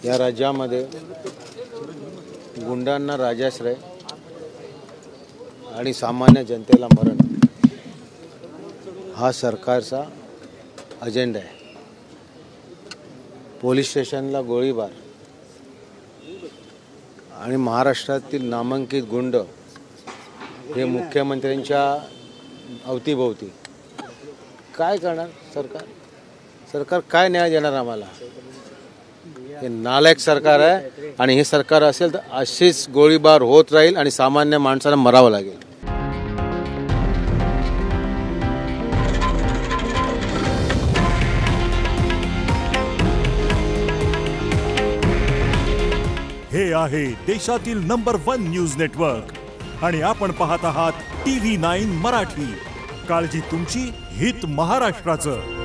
या राज्यामध्ये गुंडांना राजाश्रय आणि सामान्य जनतेला मरण हा सरकारचा अजेंडा आहे। पोलीस स्टेशनला गोळीबार आणि महाराष्ट्रातील नामांकित गुंड हे मुख्यमंत्र्यांच्या अवतीभोवती काय करणार सरकार? सरकार काय न्याय देणार आम्हाला? हे नालायक सरकार आहे आणि हे सरकार असेल तर अशीच गोळीबार होत राहील आणि सामान्य माणसाला मरावं लागेल। हे आहे देशातील नंबर 1 न्यूज नेटवर्क आणि आपण पाहत आहात TV9 मराठी। काळजी तुमची, हित महाराष्ट्राचं।